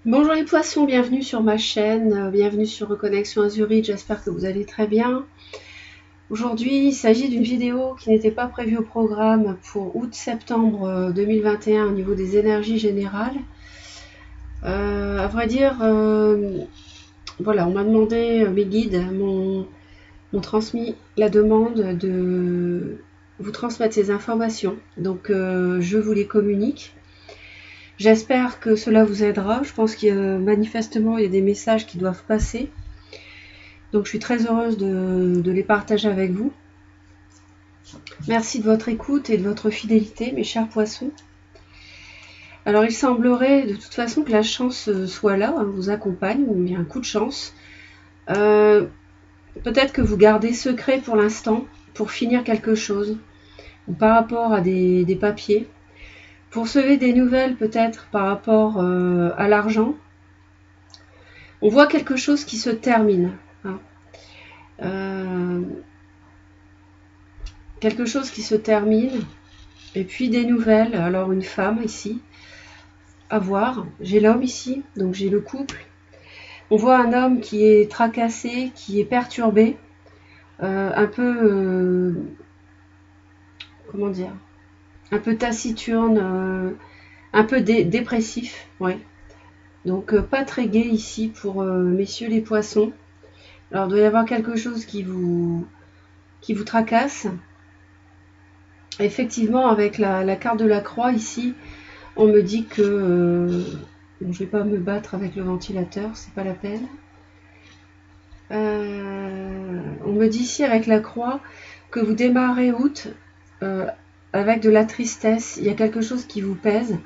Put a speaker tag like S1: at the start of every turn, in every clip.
S1: Bonjour les poissons, bienvenue sur ma chaîne, bienvenue sur Reconnexion Azurite, j'espère que vous allez très bien. Aujourd'hui, il s'agit d'une vidéo qui n'était pas prévue au programme pour août-septembre 2021 au niveau des énergies générales. À vrai dire, voilà, on m'a demandé, mes guides m'ont transmis la demande de vous transmettre ces informations, donc je vous les communique. J'espère que cela vous aidera. Je pense qu'il y a manifestement il y a des messages qui doivent passer. Donc je suis très heureuse de les partager avec vous. Merci de votre écoute et de votre fidélité, mes chers poissons. Alors il semblerait de toute façon que la chance soit là, vous accompagne, ou il y a un coup de chance. Peut-être que vous gardez secret pour l'instant, pour finir quelque chose, ou par rapport à des papiers. Pour recevoir des nouvelles peut-être par rapport à l'argent. On voit quelque chose qui se termine. Quelque chose qui se termine. Et puis des nouvelles. Alors une femme ici. À voir. J'ai l'homme ici. Donc j'ai le couple. On voit un homme qui est tracassé, qui est perturbé. Un peu... comment dire, un peu taciturne. Un peu dépressif. Ouais. Donc pas très gai ici pour messieurs les poissons. Alors il doit y avoir quelque chose qui vous tracasse. Effectivement, avec la carte de la croix ici, on me dit que bon, je vais pas me battre avec le ventilateur, c'est pas la peine. On me dit ici avec la croix que vous démarrez août avec de la tristesse. Il y a quelque chose qui vous pèse.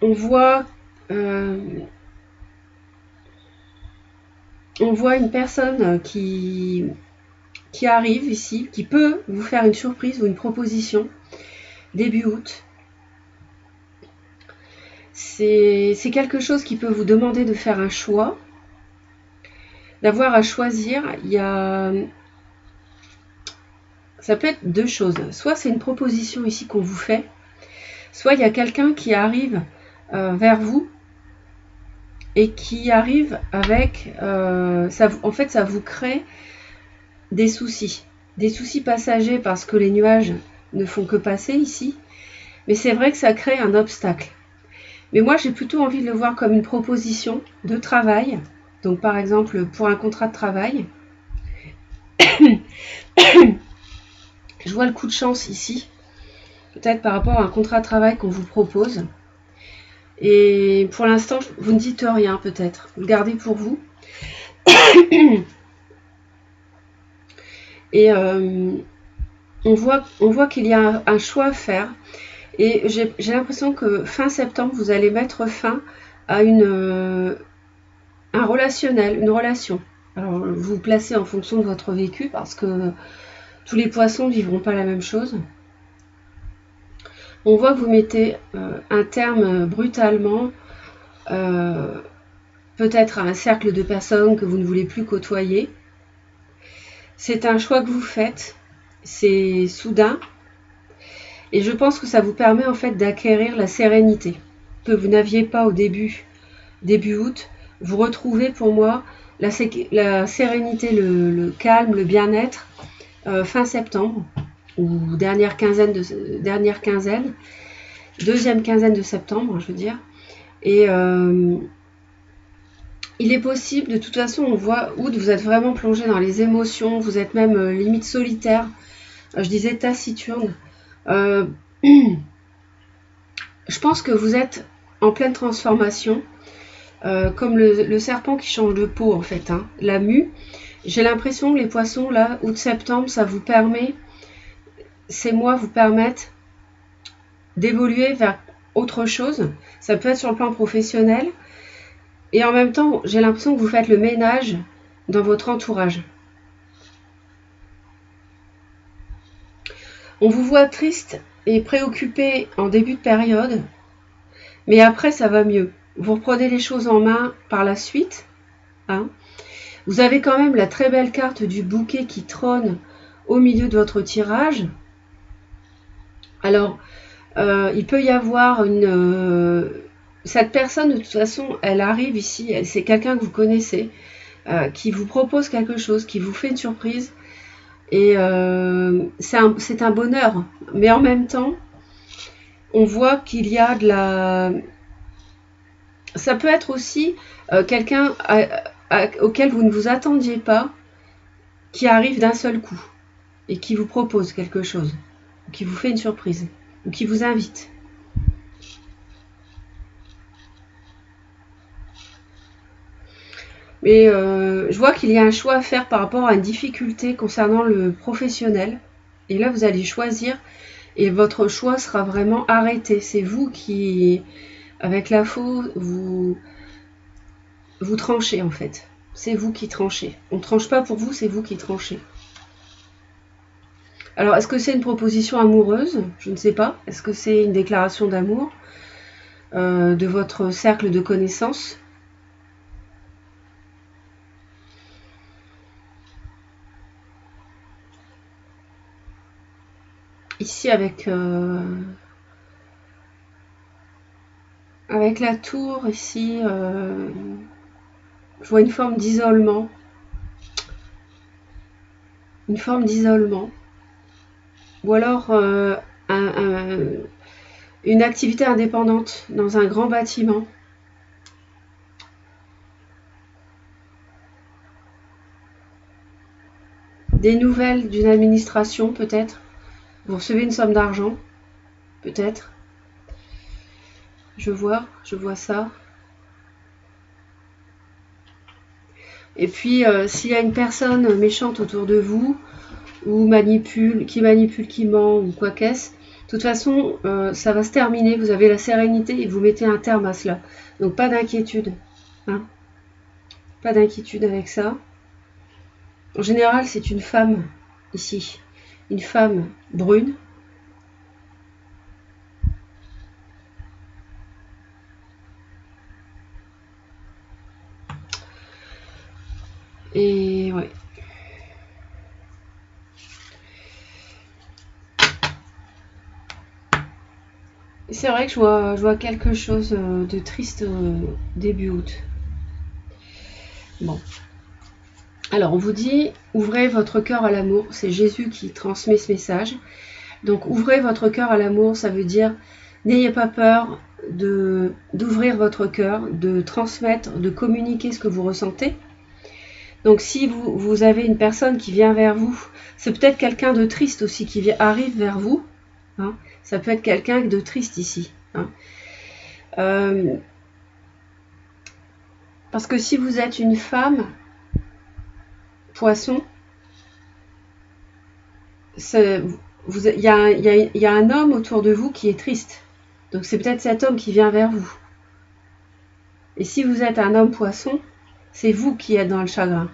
S1: On voit une personne qui arrive ici, qui peut vous faire une surprise ou une proposition début août. C'est quelque chose qui peut vous demander de faire un choix, d'avoir à choisir. Ça peut être deux choses. Soit c'est une proposition ici qu'on vous fait, soit il y a quelqu'un qui arrive vers vous et qui arrive avec... en fait, ça vous crée des soucis passagers parce que les nuages ne font que passer ici. Mais c'est vrai que ça crée un obstacle. Mais moi, j'ai plutôt envie de le voir comme une proposition de travail. Donc, par exemple, pour un contrat de travail. Je vois le coup de chance ici. Peut-être par rapport à un contrat de travail qu'on vous propose. Et pour l'instant, vous ne dites rien peut-être. Vous le gardez pour vous. Et on voit qu'il y a un choix à faire. Et j'ai l'impression que fin septembre, vous allez mettre fin à un relationnel, une relation. Alors, vous vous placez en fonction de votre vécu parce que tous les poissons ne vivront pas la même chose. On voit que vous mettez un terme brutalement, peut-être à un cercle de personnes que vous ne voulez plus côtoyer. C'est un choix que vous faites, c'est soudain, et je pense que ça vous permet en fait d'acquérir la sérénité que vous n'aviez pas au début août. Vous retrouvez pour moi la sérénité, le calme, le bien-être fin septembre, ou deuxième quinzaine de septembre, je veux dire. Et il est possible, de toute façon, on voit août, vous êtes vraiment plongé dans les émotions, vous êtes même limite solitaire, je disais taciturne. Je pense que vous êtes en pleine transformation, comme le serpent qui change de peau en fait, hein, la mue. J'ai l'impression que les poissons, là, août-septembre, ça vous permet, ces mois vous permettent d'évoluer vers autre chose. Ça peut être sur le plan professionnel. Et en même temps, j'ai l'impression que vous faites le ménage dans votre entourage. On vous voit triste et préoccupé en début de période, mais après ça va mieux. Vous reprenez les choses en main par la suite. Hein. Vous avez quand même la très belle carte du bouquet qui trône au milieu de votre tirage. Alors, Il peut y avoir cette personne, de toute façon, elle arrive ici, c'est quelqu'un que vous connaissez, qui vous propose quelque chose, qui vous fait une surprise. Et c'est un bonheur. Mais en même temps, on voit qu'il y a de la... Ça peut être aussi quelqu'un auquel vous ne vous attendiez pas, qui arrive d'un seul coup et qui vous propose quelque chose, ou qui vous fait une surprise, ou qui vous invite. Mais je vois qu'il y a un choix à faire par rapport à une difficulté concernant le professionnel. Et là, vous allez choisir et votre choix sera vraiment arrêté. C'est vous qui, avec la faux, vous tranchez en fait. C'est vous qui tranchez. On ne tranche pas pour vous, c'est vous qui tranchez. Alors, est-ce que c'est une proposition amoureuse? Je ne sais pas. Est-ce que c'est une déclaration d'amour de votre cercle de connaissances? Ici, avec la tour, ici, je vois une forme d'isolement. Une forme d'isolement. Ou alors une activité indépendante dans un grand bâtiment. Des nouvelles d'une administration, peut-être. Vous recevez une somme d'argent, peut-être. Je vois ça. Et puis, s'il y a une personne méchante autour de vous, ou qui manipule, qui ment, ou quoi qu'est-ce, de toute façon, ça va se terminer. Vous avez la sérénité et vous mettez un terme à cela. Donc, pas d'inquiétude. Hein. Pas d'inquiétude avec ça. En général, c'est une femme, ici. Une femme brune. Et ouais. C'est vrai que je vois quelque chose de triste début août. Bon. Alors, on vous dit, ouvrez votre cœur à l'amour. C'est Jésus qui transmet ce message. Donc, ouvrez votre cœur à l'amour, ça veut dire, n'ayez pas peur d'ouvrir votre cœur, de transmettre, de communiquer ce que vous ressentez. Donc, si vous avez une personne qui vient vers vous, c'est peut-être quelqu'un de triste aussi qui arrive vers vous. Hein. Ça peut être quelqu'un de triste ici. Hein. Parce que si vous êtes une femme, poisson, il y a un homme autour de vous qui est triste. Donc c'est peut-être cet homme qui vient vers vous. Et si vous êtes un homme poisson, c'est vous qui êtes dans le chagrin.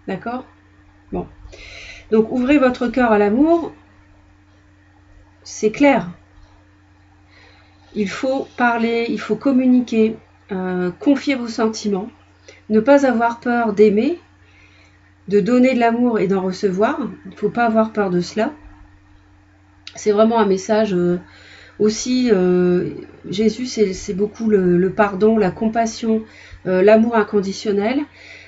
S1: D'accord? Bon. Donc ouvrez votre cœur à l'amour. C'est clair. Il faut parler, il faut communiquer, confier vos sentiments, ne pas avoir peur d'aimer, de donner de l'amour et d'en recevoir. Il ne faut pas avoir peur de cela. C'est vraiment un message aussi. Jésus, c'est beaucoup le pardon, la compassion, l'amour inconditionnel.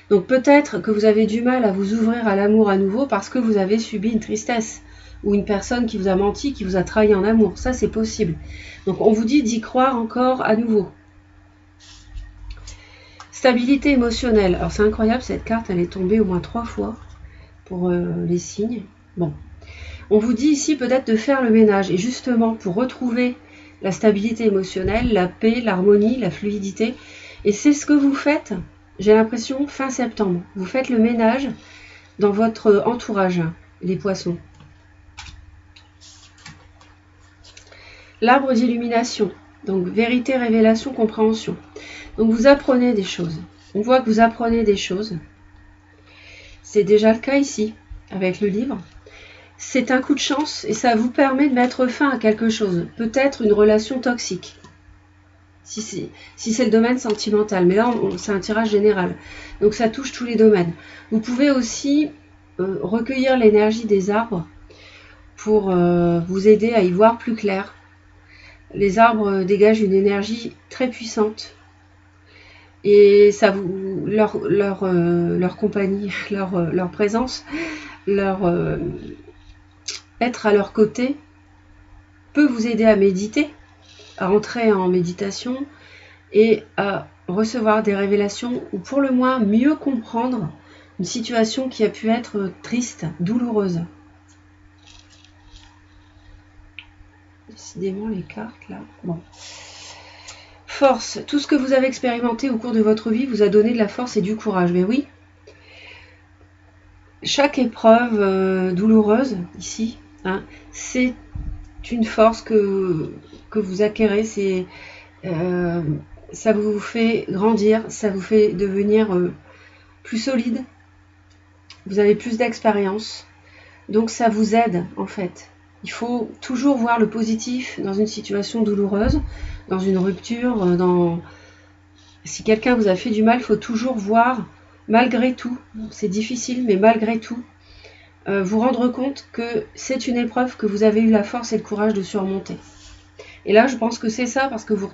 S1: Donc peut-être que vous avez du mal à vous ouvrir à l'amour à nouveau parce que vous avez subi une tristesse ou une personne qui vous a menti, qui vous a trahi en amour. Ça, c'est possible. Donc on vous dit d'y croire encore à nouveau. Stabilité émotionnelle. Alors c'est incroyable, cette carte, elle est tombée au moins 3 fois pour les signes. Bon. On vous dit ici peut-être de faire le ménage. Et justement, pour retrouver la stabilité émotionnelle, la paix, l'harmonie, la fluidité. Et c'est ce que vous faites, j'ai l'impression, fin septembre. Vous faites le ménage dans votre entourage, les poissons. L'arbre d'illumination. Donc vérité, révélation, compréhension. Donc vous apprenez des choses. On voit que vous apprenez des choses. C'est déjà le cas ici, avec le livre. C'est un coup de chance et ça vous permet de mettre fin à quelque chose. Peut-être une relation toxique. Si c'est le domaine sentimental. Mais là, c'est un tirage général. Donc ça touche tous les domaines. Vous pouvez aussi recueillir l'énergie des arbres pour vous aider à y voir plus clair. les arbres dégagent une énergie très puissante. Et ça vous, leur compagnie, leur présence, être à leur côté peut vous aider à méditer, à entrer en méditation et à recevoir des révélations ou pour le moins mieux comprendre une situation qui a pu être triste, douloureuse. Décidément les cartes là. Bon. Force, tout ce que vous avez expérimenté au cours de votre vie vous a donné de la force et du courage. Mais oui, chaque épreuve douloureuse ici, hein, c'est une force que vous acquérez. Ça vous fait grandir, ça vous fait devenir plus solide. Vous avez plus d'expérience, donc ça vous aide en fait. Il faut toujours voir le positif dans une situation douloureuse, dans une rupture, si quelqu'un vous a fait du mal, il faut toujours voir, malgré tout, c'est difficile, mais malgré tout, vous rendre compte que c'est une épreuve que vous avez eu la force et le courage de surmonter. Et là, je pense que c'est ça, parce que vous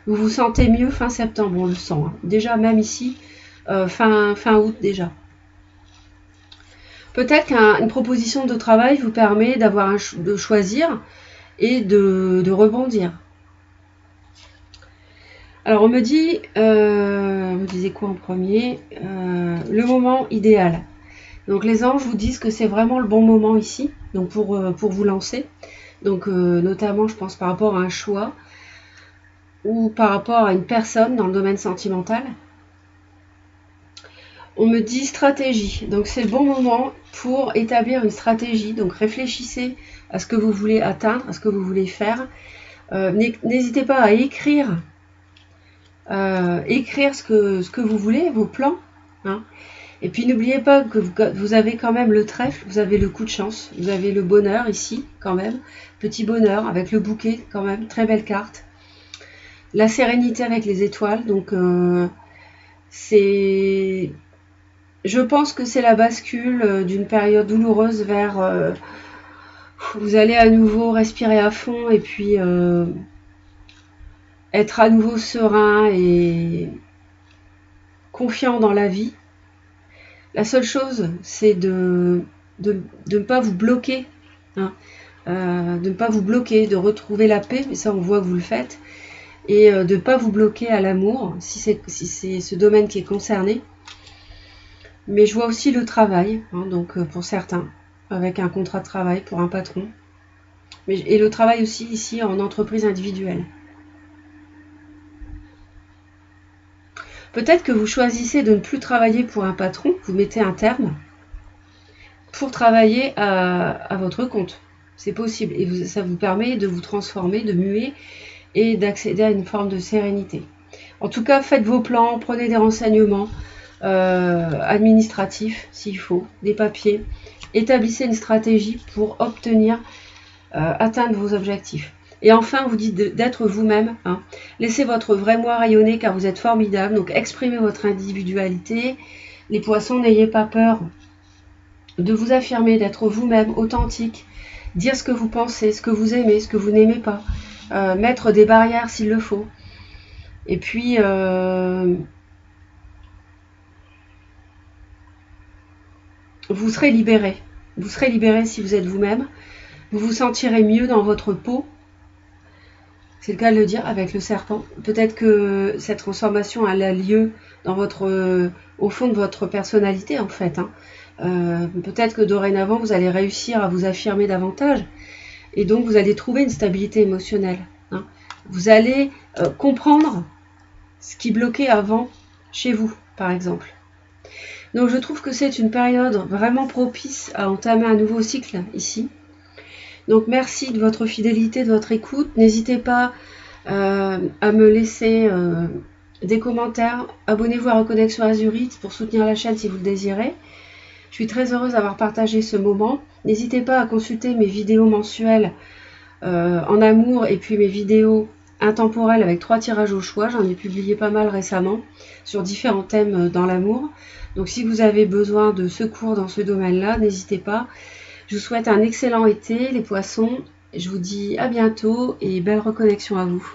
S1: vous sentez mieux fin septembre, on le sent. Hein. Déjà, même ici, fin août déjà. Peut-être qu'une proposition de travail vous permet de choisir et de rebondir. Alors on me dit, on me disait quoi en premier, le moment idéal. Donc les anges vous disent que c'est vraiment le bon moment ici, donc pour vous lancer. Donc notamment je pense par rapport à un choix ou par rapport à une personne dans le domaine sentimental. On me dit stratégie, donc c'est le bon moment pour établir une stratégie. Donc réfléchissez à ce que vous voulez atteindre, à ce que vous voulez faire. N'hésitez pas à écrire ce que vous voulez, vos plans. Hein. Et puis n'oubliez pas que vous avez quand même le trèfle, vous avez le coup de chance, vous avez le bonheur ici quand même, petit bonheur avec le bouquet quand même, très belle carte. La sérénité avec les étoiles, donc je pense que c'est la bascule d'une période douloureuse vers... vous allez à nouveau respirer à fond et puis être à nouveau serein et confiant dans la vie. La seule chose, c'est de ne pas vous bloquer, hein, de ne pas vous bloquer, de retrouver la paix, mais ça on voit que vous le faites, et de ne pas vous bloquer à l'amour, si c'est ce domaine qui est concerné. Mais je vois aussi le travail, hein, donc pour certains, avec un contrat de travail pour un patron, et le travail aussi ici en entreprise individuelle. Peut-être que vous choisissez de ne plus travailler pour un patron, vous mettez un terme pour travailler à votre compte. C'est possible et ça vous permet de vous transformer, de muer et d'accéder à une forme de sérénité. En tout cas, faites vos plans, prenez des renseignements administratifs s'il faut, des papiers. Établissez une stratégie pour atteindre vos objectifs. Et enfin, vous dites d'être vous-même. Hein. Laissez votre vrai moi rayonner car vous êtes formidable. Donc, exprimez votre individualité. Les poissons, n'ayez pas peur de vous affirmer, d'être vous-même, authentique. Dire ce que vous pensez, ce que vous aimez, ce que vous n'aimez pas. Mettre des barrières s'il le faut. Et puis, vous serez libéré. Vous serez libéré si vous êtes vous-même. Vous vous sentirez mieux dans votre peau. C'est le cas de le dire avec le serpent. Peut-être que cette transformation elle a lieu dans au fond de votre personnalité en fait. Hein. Peut-être que dorénavant vous allez réussir à vous affirmer davantage et donc vous allez trouver une stabilité émotionnelle. Hein. Vous allez comprendre ce qui bloquait avant chez vous par exemple. Donc je trouve que c'est une période vraiment propice à entamer un nouveau cycle ici. Donc merci de votre fidélité, de votre écoute. N'hésitez pas à me laisser des commentaires. Abonnez-vous à Reconnexion Azurite pour soutenir la chaîne si vous le désirez. Je suis très heureuse d'avoir partagé ce moment. N'hésitez pas à consulter mes vidéos mensuelles en amour et puis mes vidéos intemporelles avec 3 tirages au choix. J'en ai publié pas mal récemment sur différents thèmes dans l'amour. Donc si vous avez besoin de secours dans ce domaine-là, n'hésitez pas. Je vous souhaite un excellent été, les poissons, Je vous dis à bientôt et belle reconnexion à vous.